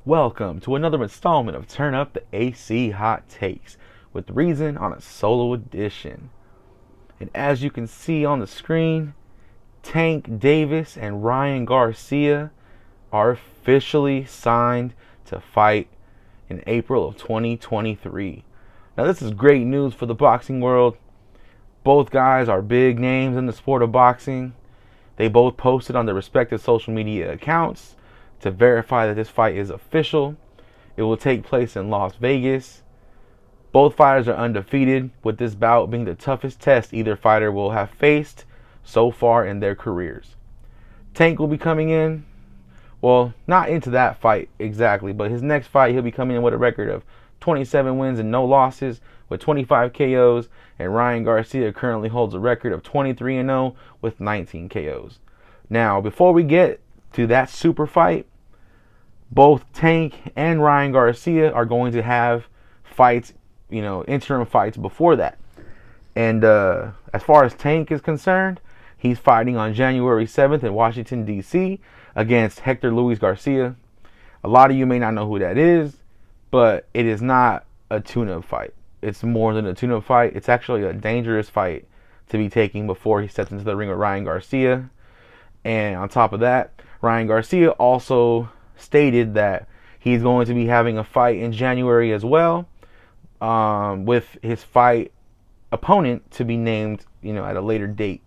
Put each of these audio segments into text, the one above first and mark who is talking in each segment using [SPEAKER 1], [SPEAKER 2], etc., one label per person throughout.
[SPEAKER 1] Welcome to another installment of Turn Up the AC Hot Takes with Reason on a solo edition. And as you can see on the screen, Tank Davis and Ryan Garcia are officially signed to fight in April of 2023. Now, this is great news for the boxing world. Both guys are big names in the sport of boxing. They both posted on their respective social media accounts to verify that this fight is official. It will take place in Las Vegas. Both fighters are undefeated, with this bout being the toughest test either fighter will have faced so far in their careers. Tank will be coming in, well, not into that fight exactly, but his next fight he'll be coming in with a record of 27 wins and no losses with 25 KOs, and Ryan Garcia currently holds a record of 23-0 with 19 KOs. Now, before we get to that super fight, both Tank and Ryan Garcia are going to have fights, interim fights before that. And as far as Tank is concerned, he's fighting on January 7th in Washington, D.C. against Hector Luis Garcia. A lot of you may not know who that is, but it is not a tune-up fight. It's more than a tune-up fight. It's actually a dangerous fight to be taking before he steps into the ring with Ryan Garcia. And on top of that, Ryan Garcia also stated that he's going to be having a fight in January as well, with his fight opponent to be named, at a later date.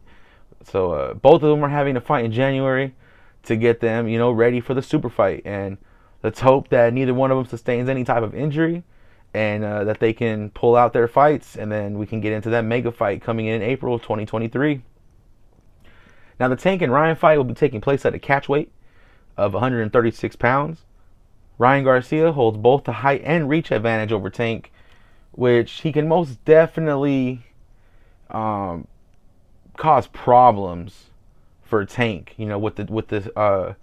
[SPEAKER 1] So both of them are having a fight in January to get them, ready for the super fight. And let's hope that neither one of them sustains any type of injury, and that they can pull out their fights, and then we can get into that mega fight coming in April 2023. Now, the Tank and Ryan fight will be taking place at a catch weight of 136 pounds. Ryan Garcia holds both the height and reach advantage over Tank, which he can most definitely cause problems for Tank, with the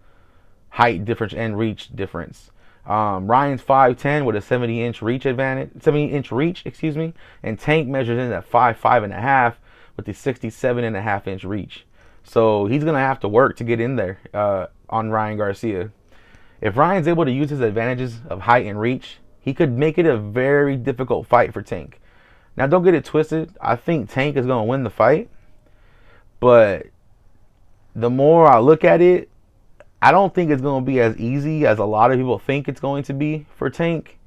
[SPEAKER 1] height difference and reach difference. Ryan's 5'10" with a 70-inch reach advantage, 70-inch reach, and Tank measures in at 5'5.5" with the 67.5-inch reach. So he's gonna have to work to get in there on Ryan Garcia. If Ryan's able to use his advantages of height and reach, he could make it a very difficult fight for Tank. Now, don't get it twisted. I think Tank is gonna win the fight, but the more I look at it, I don't think it's going to be as easy as a lot of people think it's going to be for Tank.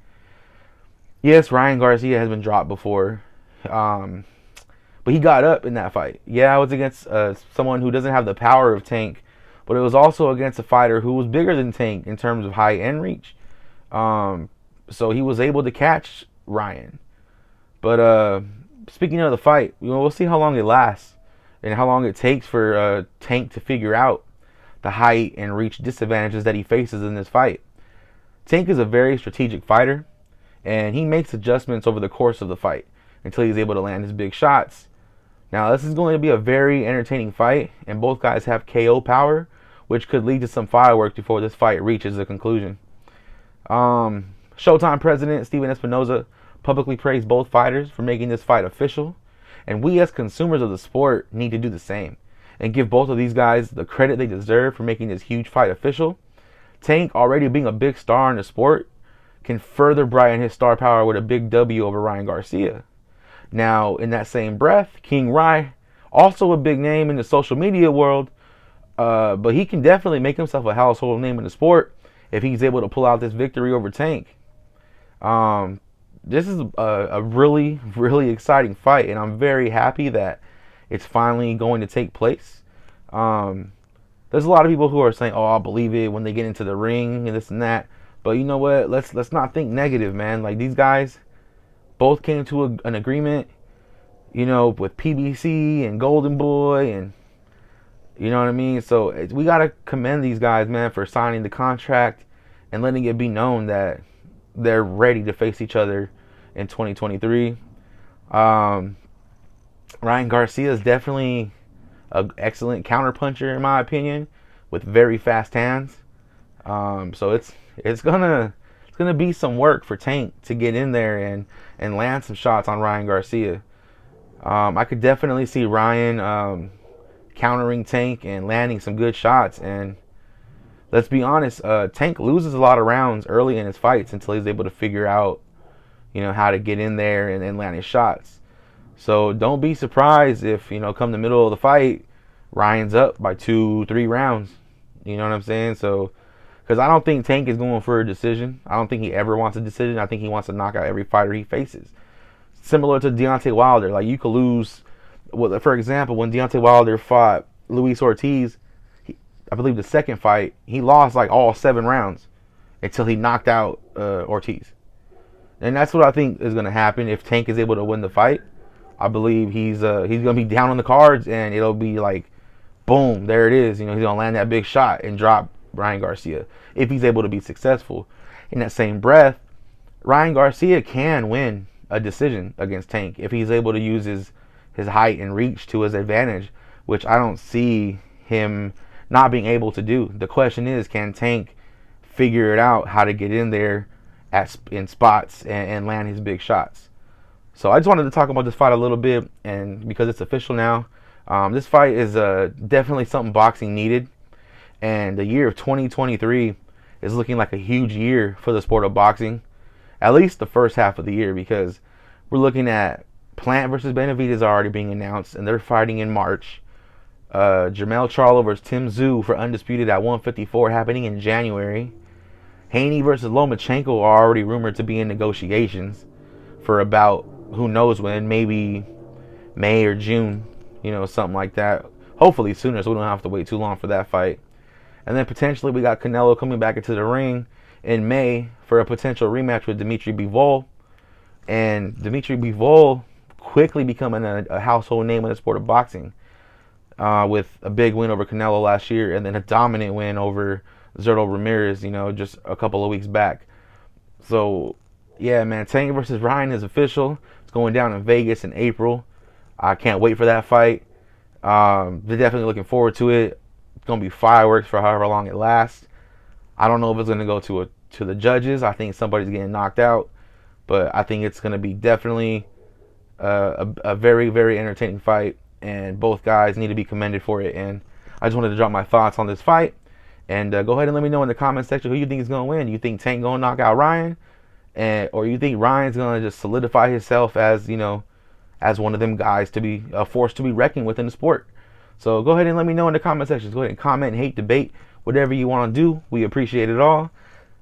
[SPEAKER 1] Yes, Ryan Garcia has been dropped before, but he got up in that fight. Yeah, it was against someone who doesn't have the power of Tank, but it was also against a fighter who was bigger than Tank in terms of height and reach. So he was able to catch Ryan. But speaking of the fight, we'll see how long it lasts and how long it takes for Tank to figure out the height and reach disadvantages that he faces in this fight. Tank is a very strategic fighter, and he makes adjustments over the course of the fight until he's able to land his big shots. Now, this is going to be a very entertaining fight, and both guys have KO power, which could lead to some fireworks before this fight reaches a conclusion. Showtime president Steven Espinoza publicly praised both fighters for making this fight official, and we as consumers of the sport need to do the same and give both of these guys the credit they deserve for making this huge fight official. Tank, already being a big star in the sport, can further brighten his star power with a big W over Ryan Garcia. Now, in that same breath, King Rye, also a big name in the social media world, but he can definitely make himself a household name in the sport if he's able to pull out this victory over Tank. This is a really, really exciting fight, and I'm very happy that it's finally going to take place. There's a lot of people who are saying, "Oh, I'll believe it when they get into the ring and this and that." But you know what? Let's not think negative, man. Like, these guys both came to an agreement, with PBC and Golden Boy, and you know what I mean. So we gotta commend these guys, man, for signing the contract and letting it be known that they're ready to face each other in 2023. Ryan Garcia is definitely an excellent counterpuncher, in my opinion, with very fast hands. So it's gonna be some work for Tank to get in there and land some shots on Ryan Garcia. I could definitely see Ryan countering Tank and landing some good shots. And let's be honest, Tank loses a lot of rounds early in his fights until he's able to figure out, how to get in there and land his shots. So don't be surprised if, come the middle of the fight, Ryan's up by 2-3 rounds. You know what I'm saying? So, because I don't think Tank is going for a decision. I don't think he ever wants a decision. I think he wants to knock out every fighter he faces. Similar to Deontay Wilder. Like, you could lose, well, for example, when Deontay Wilder fought Luis Ortiz, I believe the second fight, he lost like all 7 rounds until he knocked out Ortiz. And that's what I think is going to happen if Tank is able to win the fight. I believe he's going to be down on the cards, and it'll be like, boom, there it is. He's going to land that big shot and drop Ryan Garcia if he's able to be successful. In that same breath, Ryan Garcia can win a decision against Tank if he's able to use his height and reach to his advantage, which I don't see him not being able to do. The question is, can Tank figure it out how to get in there in spots and land his big shots? So I just wanted to talk about this fight a little bit, and because it's official now, this fight is definitely something boxing needed. And the year of 2023 is looking like a huge year for the sport of boxing, at least the first half of the year, because we're looking at Plant versus Benavidez already being announced, and they're fighting in March. Jermell Charlo versus Tim Tszyu for undisputed at 154 happening in January. Haney versus Lomachenko are already rumored to be in negotiations for about who knows when, maybe May or June, something like that. Hopefully sooner, so we don't have to wait too long for that fight. And then potentially we got Canelo coming back into the ring in May for a potential rematch with Dimitri Bivol. And Dimitri Bivol quickly becoming a household name in the sport of boxing, with a big win over Canelo last year, and then a dominant win over Zurdo Ramirez, just a couple of weeks back. So, yeah, man, Tank versus Ryan is official. It's going down in Vegas in April. I can't wait for that fight. They're definitely looking forward to it. It's going to be fireworks for however long it lasts. I don't know if it's going to go to the judges. I think somebody's getting knocked out. But I think it's going to be definitely a very, very entertaining fight. And both guys need to be commended for it. And I just wanted to drop my thoughts on this fight. And go ahead and let me know in the comment section who you think is going to win. You think Tank going to knock out Ryan? Or you think Ryan's going to just solidify himself as, as one of them guys to be a force to be reckoned with in the sport? So go ahead and let me know in the comment section. Go ahead and comment, hate, debate, whatever you want to do. We appreciate it all.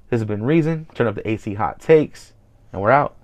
[SPEAKER 1] This has been Reason. Turn up the AC Hot Takes, and we're out.